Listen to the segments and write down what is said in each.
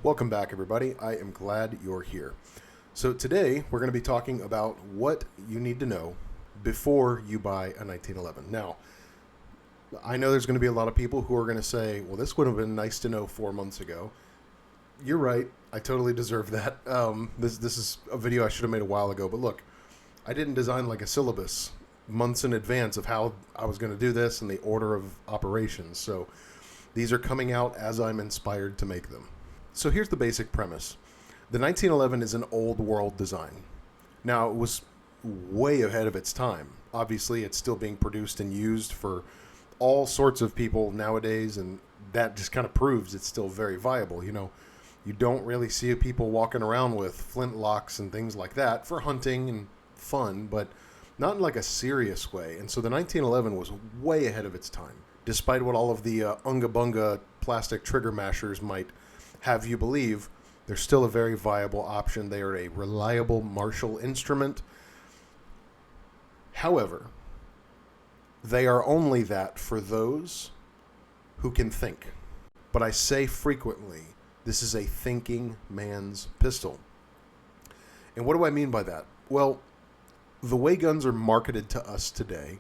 Welcome back, everybody. I am glad you're here. So today we're going to be talking about what you need to know before you buy a 1911. Now, I know there's going to be a lot of people who are going to say, well, this would have been nice to know 4 months ago. You're right. I totally deserve that. This is a video I should have made a while ago. But look, I didn't design like a syllabus months in advance of how I was going to do this and the order of operations. So these are coming out as I'm inspired to make them. So here's the basic premise. The 1911 is an old world design. Now, it was way ahead of its time. Obviously, it's still being produced and used for all sorts of people nowadays, and that just kind of proves it's still very viable. You know, you don't really see people walking around with flintlocks and things like that for hunting and fun, but not in like a serious way. And so the 1911 was way ahead of its time, despite what all of the unga bunga plastic trigger mashers might have you believe. They're still a very viable option. They are a reliable martial instrument. However, they are only that for those who can think. But I say frequently, this is a thinking man's pistol. And what do I mean by that? Well, the way guns are marketed to us today,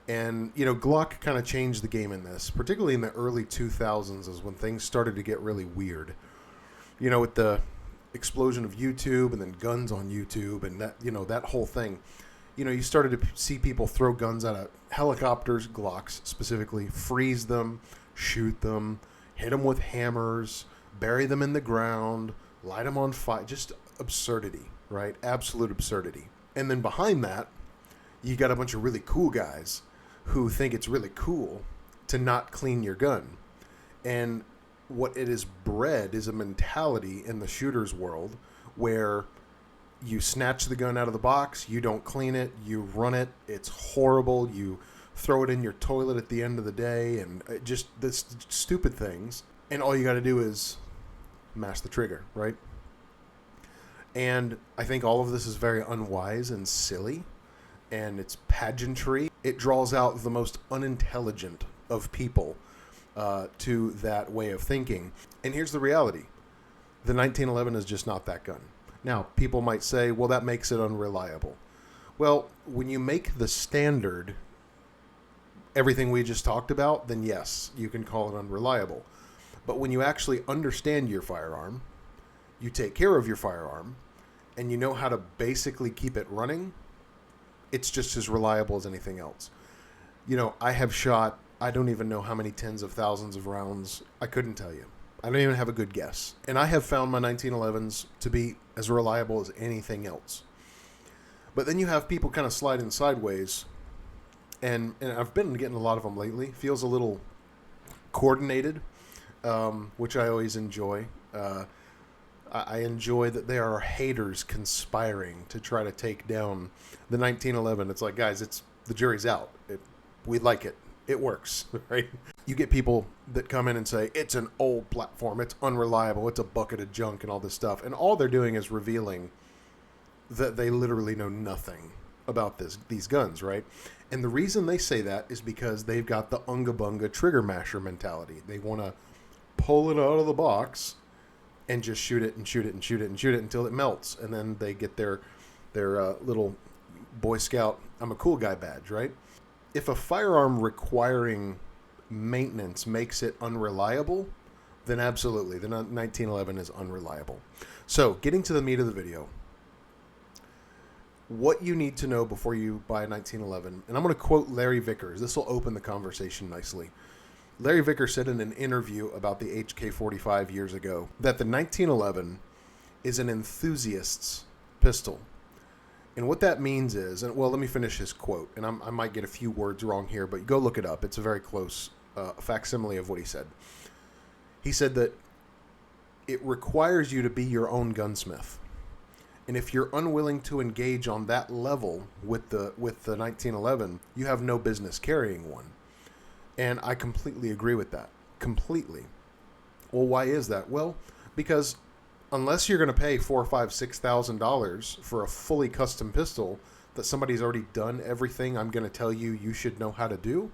and, you know, Glock kind of changed the game in this, particularly in the early 2000s is when things started to get really weird. You know, with the explosion of YouTube and then guns on YouTube and that, you know, that whole thing. You know, you started to see people throw guns out of helicopters, Glocks specifically, freeze them, shoot them, hit them with hammers, bury them in the ground, light them on fire. Just absurdity, right? Absolute absurdity. And then behind that, you got a bunch of really cool guys who think it's really cool to not clean your gun. And what it is bred is a mentality in the shooter's world where you snatch the gun out of the box, you don't clean it, you run it, it's horrible, you throw it in your toilet at the end of the day, and just this stupid things. And all you got to do is mash the trigger, right? And I think all of this is very unwise and silly, and it's pageantry. It draws out the most unintelligent of people to that way of thinking. And here's the reality. The 1911 is just not that gun. Now, people might say, well, that makes it unreliable. Well, when you make the standard everything we just talked about, then yes, you can call it unreliable. But when you actually understand your firearm, you take care of your firearm, and you know how to basically keep it running, it's just as reliable as anything else. You know, I have shot, I don't even know how many tens of thousands of rounds. I couldn't tell you. I don't even have a good guess. And I have found my 1911s to be as reliable as anything else. But then you have people kind of sliding sideways, and I've been getting a lot of them lately. Feels a little coordinated, which I always enjoy. I enjoy that there are haters conspiring to try to take down the 1911. It's like, guys, the jury's out. We like it. It works, right? You get people that come in and say, it's an old platform, it's unreliable, it's a bucket of junk and all this stuff. And all they're doing is revealing that they literally know nothing about these guns, right? And the reason they say that is because they've got the unga bunga trigger masher mentality. They want to pull it out of the box and just shoot it and shoot it and shoot it and shoot it until it melts. And then they get their little Boy Scout, I'm a cool guy badge, right? If a firearm requiring maintenance makes it unreliable, then absolutely, the 1911 is unreliable. So, getting to the meat of the video, what you need to know before you buy a 1911, and I'm going to quote Larry Vickers. This will open the conversation nicely. Larry Vickers said in an interview about the HK-45 years ago that the 1911 is an enthusiast's pistol. And what that means is, and well, let me finish his quote, and I might get a few words wrong here, but go look it up. It's a very close facsimile of what he said. He said that it requires you to be your own gunsmith. And if you're unwilling to engage on that level with the 1911, you have no business carrying one. And I completely agree with that. Completely. Well, why is that? Well, because unless you're going to pay $4,000 or $5,000, $6,000 for a fully custom pistol that somebody's already done everything I'm going to tell you should know how to do,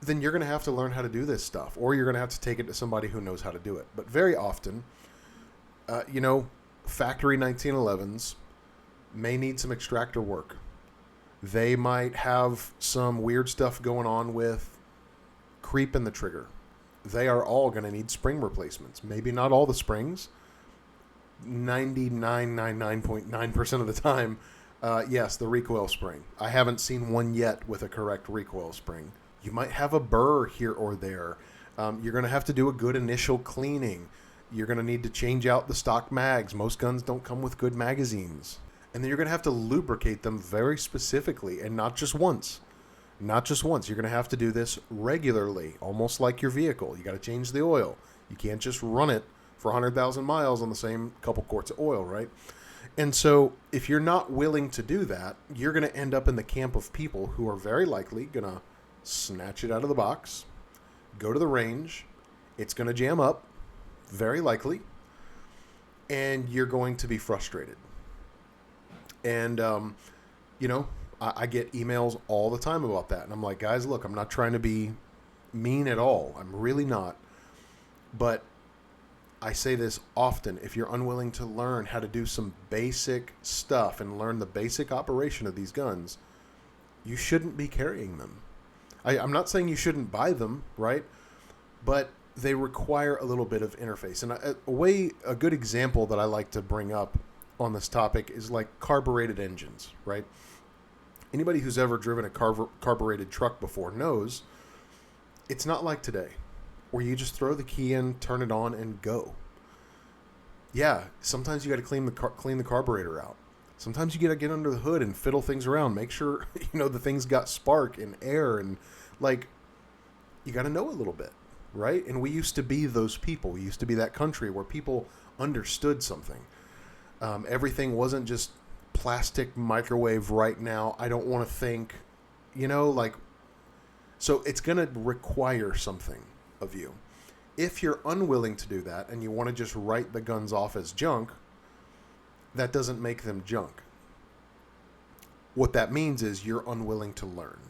then you're going to have to learn how to do this stuff, or you're going to have to take it to somebody who knows how to do it. But very often, factory 1911s may need some extractor work. They might have some weird stuff going on with creep in the trigger. They are all going to need spring replacements. Maybe not all the springs. 99.9% of the time, yes, the recoil spring. I haven't seen one yet with a correct recoil spring. You might have a burr here or there. You're going to have to do a good initial cleaning. You're going to need to change out the stock mags. Most guns don't come with good magazines. And then you're going to have to lubricate them very specifically, and not just once. Not just once. You're going to have to do this regularly, almost like your vehicle. You got to change the oil. You can't just run it for 100,000 miles on the same couple quarts of oil, right? And so if you're not willing to do that, you're going to end up in the camp of people who are very likely going to snatch it out of the box, go to the range. It's going to jam up, very likely, and you're going to be frustrated. And, I get emails all the time about that. And I'm like, guys, look, I'm not trying to be mean at all. I'm really not. But I say this often. If you're unwilling to learn how to do some basic stuff and learn the basic operation of these guns, you shouldn't be carrying them. I'm not saying you shouldn't buy them, right? But they require a little bit of interface. And a good example that I like to bring up on this topic is like carbureted engines, right? Anybody who's ever driven a carbureted truck before knows it's not like today, where you just throw the key in, turn it on, and go. Yeah, sometimes you got to clean the carburetor out. Sometimes you got to get under the hood and fiddle things around, make sure the thing's got spark and air, and you got to know a little bit, right? And we used to be those people. We used to be that country where people understood something. Everything wasn't just plastic microwave right now. I don't want to think, so it's going to require something of you. If you're unwilling to do that and you want to just write the guns off as junk, that doesn't make them junk. What that means is you're unwilling to learn.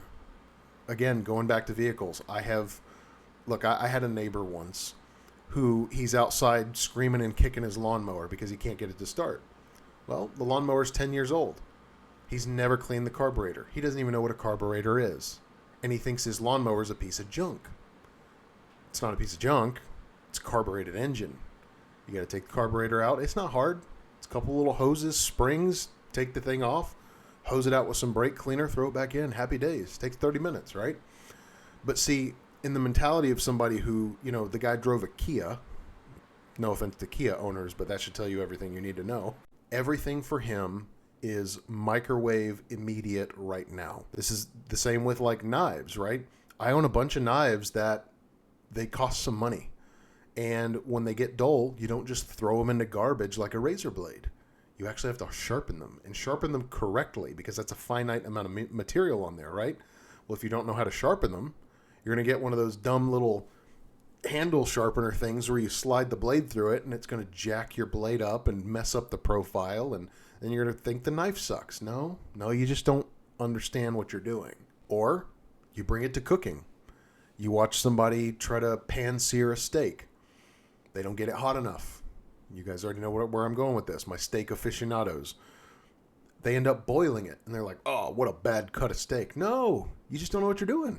Again, going back to vehicles, I had a neighbor once who he's outside screaming and kicking his lawnmower because he can't get it to start. Well, the lawnmower's 10 years old. He's never cleaned the carburetor. He doesn't even know what a carburetor is. And he thinks his lawnmower's a piece of junk. It's not a piece of junk. It's a carbureted engine. You got to take the carburetor out. It's not hard. It's a couple little hoses, springs, take the thing off, hose it out with some brake cleaner, throw it back in. Happy days. Takes 30 minutes, right? But see, in the mentality of somebody who, the guy drove a Kia, no offense to Kia owners, but that should tell you everything you need to know. Everything for him is microwave immediate right now. This is the same with like knives, right? I own a bunch of knives that they cost some money. And when they get dull, you don't just throw them into garbage like a razor blade. You actually have to sharpen them and sharpen them correctly because that's a finite amount of material on there, right? Well, if you don't know how to sharpen them, you're going to get one of those dumb little handle sharpener things where you slide the blade through it and it's going to jack your blade up and mess up the profile, and then you're going to think the knife sucks. No, you just don't understand what you're doing. Or you bring it to cooking. You watch somebody try to pan-sear a steak. They don't get it hot enough. You guys already know where I'm going with this. My steak aficionados. They end up boiling it, and they're like, oh, what a bad cut of steak. No, you just don't know what you're doing,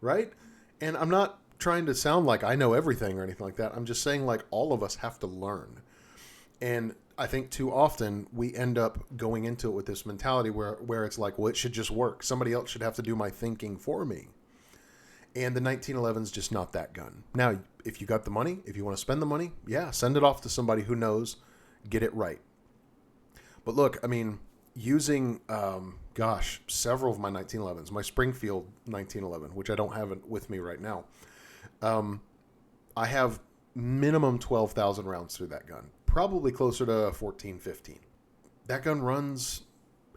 right? And I'm not trying to sound like I know everything or anything like that. I'm just saying, like, all of us have to learn. And I think too often we end up going into it with this mentality where it's like, well, it should just work. Somebody else should have to do my thinking for me. And the 1911 is just not that gun. Now, if you got the money, if you want to spend the money, yeah, send it off to somebody who knows, get it right. But look, I mean, using, several of my 1911s, my Springfield 1911, which I don't have it with me right now, I have minimum 12,000 rounds through that gun, probably closer to 14, 15. That gun runs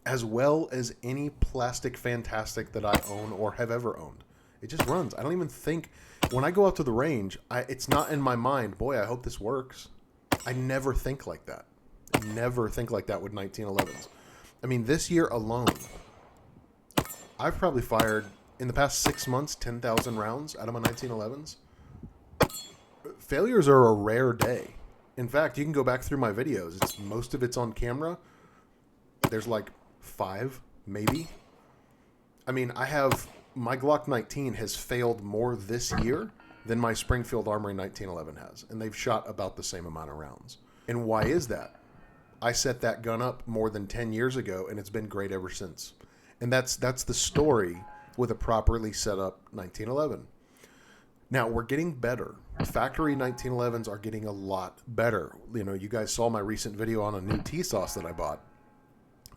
as well as any plastic fantastic that I own or have ever owned. It just runs. I don't even think, when I go out to the range, it's not in my mind, boy, I hope this works. I never think like that. I never think like that with 1911s. I mean, this year alone, I've probably fired in the past 6 months, 10,000 rounds out of my 1911s. Failures are a rare day. In fact, you can go back through my videos. Most of it's on camera. There's like 5, maybe. I mean, my Glock 19 has failed more this year than my Springfield Armory 1911 has. And they've shot about the same amount of rounds. And why is that? I set that gun up more than 10 years ago, and it's been great ever since. And that's the story with a properly set up 1911. Now, we're getting better. Factory 1911s are getting a lot better. You know, you guys saw my recent video on a new T-Sauce that I bought.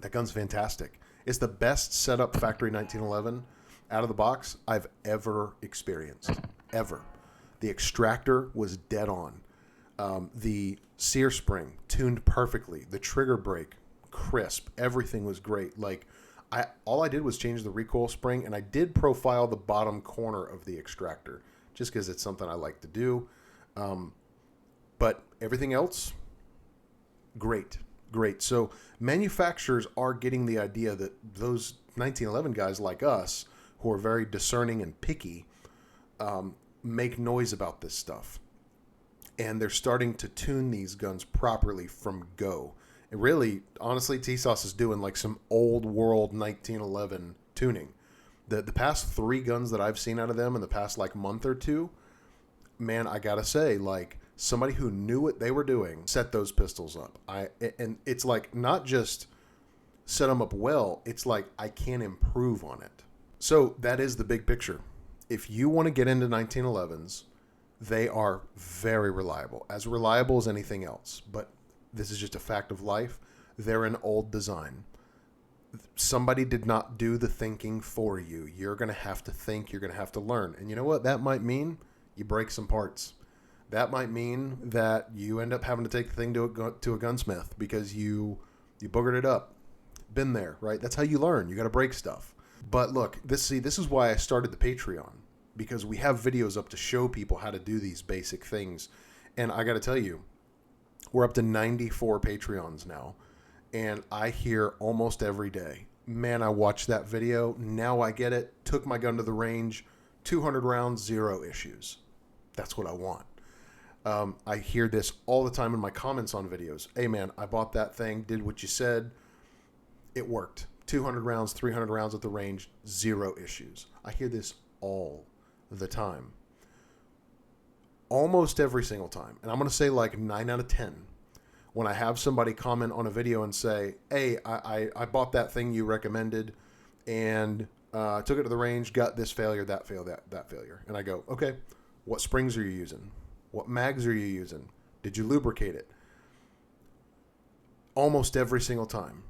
That gun's fantastic. It's the best setup factory 1911 out of the box I've ever experienced. Ever. The extractor was dead on. The sear spring tuned perfectly. The trigger brake, crisp. Everything was great. Like, all I did was change the recoil spring, and I did profile the bottom corner of the extractor, just because it's something I like to do. But everything else, great. So manufacturers are getting the idea that those 1911 guys like us, who are very discerning and picky, make noise about this stuff. And they're starting to tune these guns properly from go. And really, honestly, T-Sauce is doing like some old world 1911 tuning. The past 3 guns that I've seen out of them in the past like month or two, man, I gotta say, like, somebody who knew what they were doing set those pistols up. And it's like not just set them up well, it's like I can improve on it. So that is the big picture. If you want to get into 1911s, they are very reliable as anything else. But this is just a fact of life. They're an old design. Somebody did not do the thinking for you. You're going to have to think. You're going to have to learn. And you know what that might mean? You break some parts. That might mean that you end up having to take the thing to a gunsmith because you boogered it up. Been there, right? That's how you learn. You got to break stuff. But look, this is why I started the Patreon, because we have videos up to show people how to do these basic things. And I got to tell you, we're up to 94 Patreons now. And I hear almost every day, man, I watched that video. Now I get it. Took my gun to the range. 200 rounds, 0 issues. That's what I want. I hear this all the time in my comments on videos. Hey, man, I bought that thing, did what you said. It worked. 200 rounds, 300 rounds at the range, 0 issues. I hear this all the time. Almost every single time. And I'm going to say like 9 out of 10. When I have somebody comment on a video and say, hey, I bought that thing you recommended and took it to the range, got this failure, that failure. And I go, okay, what springs are you using? What mags are you using? Did you lubricate it? Almost every single time.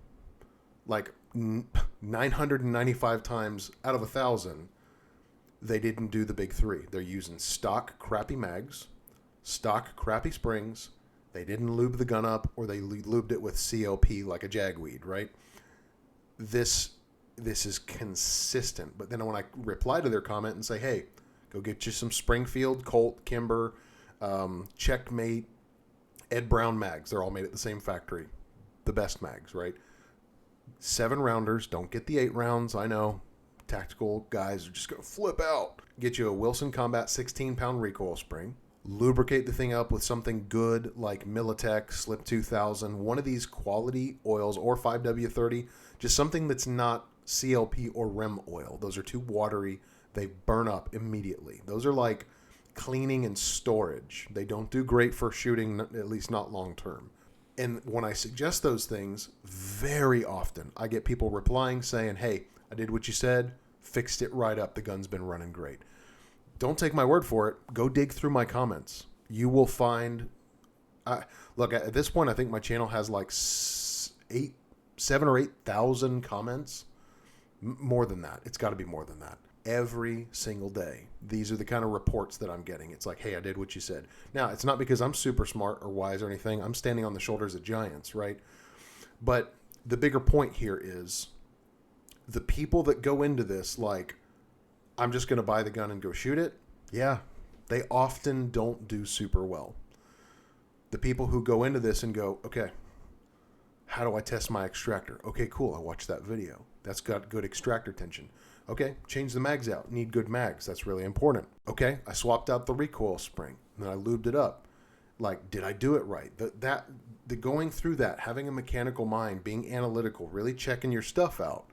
Like 995 times out of 1,000, they didn't do the big 3. They're using stock crappy mags, stock crappy springs. They didn't lube the gun up, or they lubed it with CLP like a jagweed, right? This is consistent. But then when I reply to their comment and say, hey, go get you some Springfield, Colt, Kimber, Checkmate, Ed Brown mags. They're all made at the same factory. The best mags, right? 7 rounders. Don't get the 8 rounds. I know. Tactical guys are just going to flip out. Get you a Wilson Combat 16-pound recoil spring. Lubricate the thing up with something good like Militech, Slip 2000, one of these quality oils, or 5W30. Just something that's not CLP or REM oil. Those are too watery. They burn up immediately. Those are like cleaning and storage. They don't do great for shooting, at least not long term. And when I suggest those things, very often I get people replying saying, hey, I did what you said, fixed it right up. The gun's been running great. Don't take my word for it. Go dig through my comments. You will find... look, at this point, I think my channel has like 7,000 or 8,000 comments. More than that. It's got to be more than that. Every single day. These are the kind of reports that I'm getting. It's like, hey, I did what you said. Now, it's not because I'm super smart or wise or anything. I'm standing on the shoulders of giants, right? But the bigger point here is the people that go into this like, I'm just going to buy the gun and go shoot it. Yeah, they often don't do super well. The people who go into this and go, okay, How do I test my extractor? Okay, cool. I watched that video. That's got good extractor tension. Okay, change the mags out. Need good mags. That's really important. Okay, I swapped out the recoil spring. And then I lubed it up. Like, did I do it right? The going through that, having a mechanical mind, being analytical, really checking your stuff out,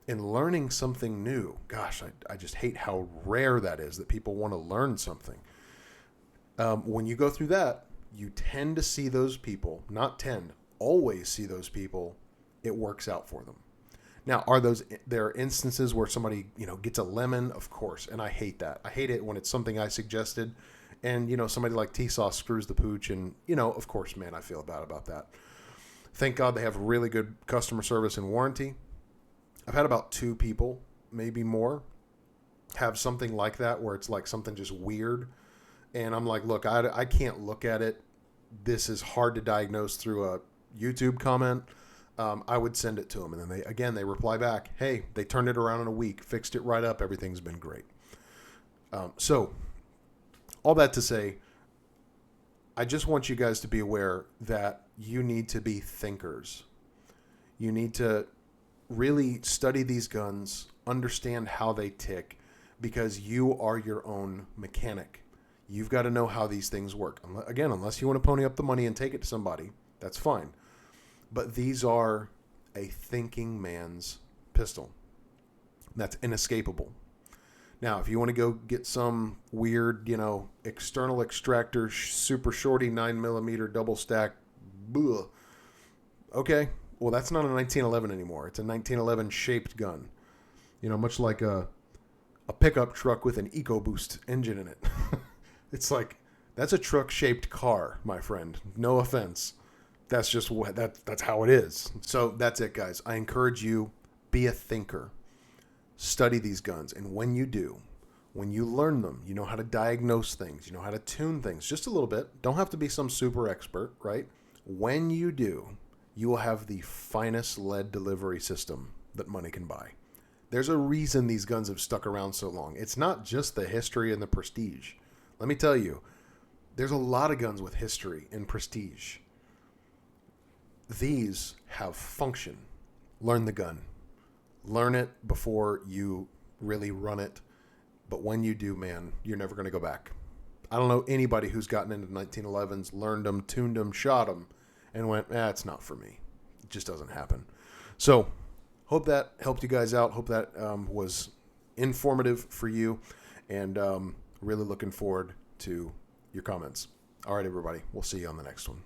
and learning something new. Gosh, I just hate how rare that is, that people want to learn something. When you go through that, you tend to see those people, not tend, always see those people, it works out for them. Now, there are instances where somebody, gets a lemon? Of course, and I hate that. I hate it when it's something I suggested, and, somebody like T-Sauce screws the pooch, and, of course, man, I feel bad about that. Thank God they have really good customer service and warranty. I've had about 2 people, maybe more, have something like that where it's like something just weird. And I'm like, look, I can't look at it. This is hard to diagnose through a YouTube comment. I would send it to them. And then they reply back, hey, they turned it around in a week, fixed it right up. Everything's been great. So all that to say, I just want you guys to be aware that you need to be thinkers. You need to really study these guns, understand how they tick, because you are your own mechanic. You've got to know how these things work. Again, unless you want to pony up the money and take it to somebody, that's fine. But these are a thinking man's pistol. That's inescapable. Now, if you want to go get some weird, external extractor, super shorty 9mm double stack, okay, well, that's not a 1911 anymore. It's a 1911 shaped gun. Much like a pickup truck with an EcoBoost engine in it. It's like, that's a truck-shaped car, my friend. No offense. That's just that's how it is. So that's it, guys. I encourage you, be a thinker. Study these guns. And when you do, when you learn them, you know how to diagnose things. You know how to tune things just a little bit. Don't have to be some super expert, right? When you do, you will have the finest lead delivery system that money can buy. There's a reason these guns have stuck around so long. It's not just the history and the prestige. Let me tell you, there's a lot of guns with history and prestige. These have function. Learn the gun. Learn it before you really run it. But when you do, man, you're never going to go back. I don't know anybody who's gotten into 1911s, learned them, tuned them, shot them, and went, it's not for me. It just doesn't happen. So, hope that helped you guys out. Hope that was informative for you. And really looking forward to your comments. All right, everybody. We'll see you on the next one.